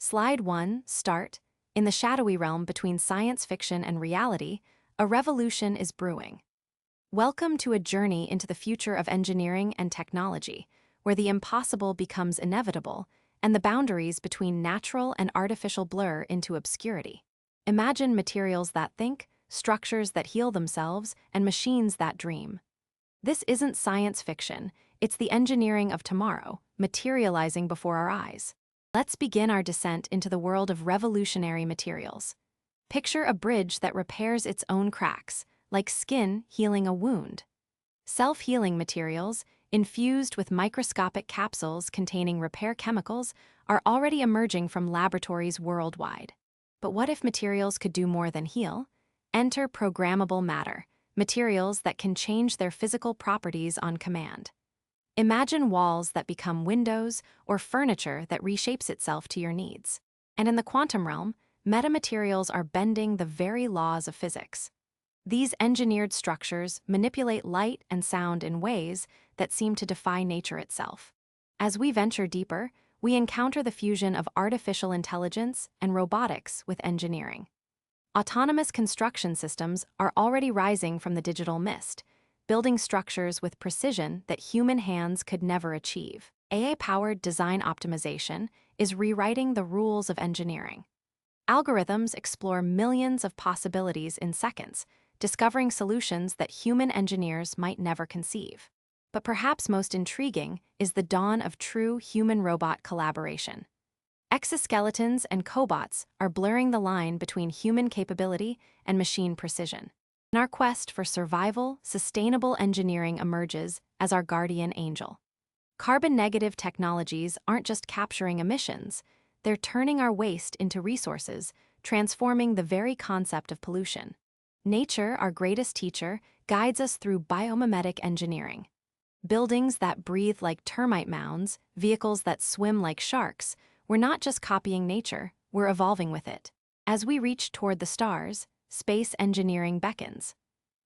Slide 1, Start. In the shadowy realm between science fiction and reality, a revolution is brewing. Welcome to a journey into the future of engineering and technology, where the impossible becomes inevitable and the boundaries between natural and artificial blur into obscurity. Imagine materials that think, structures that heal themselves, and machines that dream. This isn't science fiction, it's the engineering of tomorrow, materializing before our eyes. Let's begin our descent into the world of revolutionary materials. Picture a bridge that repairs its own cracks, like skin healing a wound. Self-healing materials, infused with microscopic capsules containing repair chemicals, are already emerging from laboratories worldwide. But what if materials could do more than heal? Enter programmable matter, materials that can change their physical properties on command. Imagine walls that become windows or furniture that reshapes itself to your needs. And in the quantum realm, metamaterials are bending the very laws of physics. These engineered structures manipulate light and sound in ways that seem to defy nature itself. As we venture deeper, we encounter the fusion of artificial intelligence and robotics with engineering. Autonomous construction systems are already rising from the digital mist, building structures with precision that human hands could never achieve. AI-powered design optimization is rewriting the rules of engineering. Algorithms explore millions of possibilities in seconds, discovering solutions that human engineers might never conceive. But perhaps most intriguing is the dawn of true human-robot collaboration. Exoskeletons and cobots are blurring the line between human capability and machine precision. In our quest for survival, sustainable engineering emerges as our guardian angel. Carbon-negative technologies aren't just capturing emissions, they're turning our waste into resources, transforming the very concept of pollution. Nature, our greatest teacher, guides us through biomimetic engineering. Buildings that breathe like termite mounds, vehicles that swim like sharks, we're not just copying nature, we're evolving with it. As we reach toward the stars, space engineering beckons.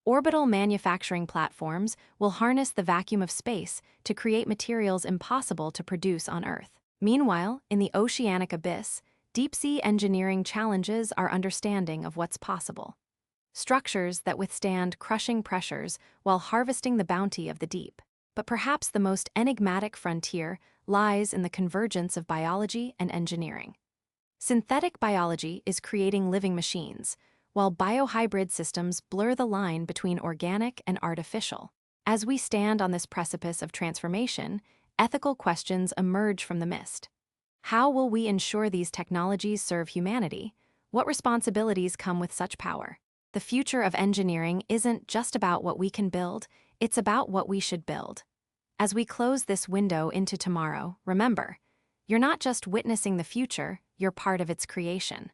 Orbital manufacturing platforms will harness the vacuum of space to create materials impossible to produce on Earth. Meanwhile, in the oceanic abyss, deep-sea engineering challenges our understanding of what's possible. Structures that withstand crushing pressures while harvesting the bounty of the deep. But perhaps the most enigmatic frontier lies in the convergence of biology and engineering. Synthetic biology is creating living machines, while biohybrid systems blur the line between organic and artificial. As we stand on this precipice of transformation, ethical questions emerge from the mist. How will we ensure these technologies serve humanity? What responsibilities come with such power? The future of engineering isn't just about what we can build, it's about what we should build. As we close this window into tomorrow, remember, you're not just witnessing the future, you're part of its creation.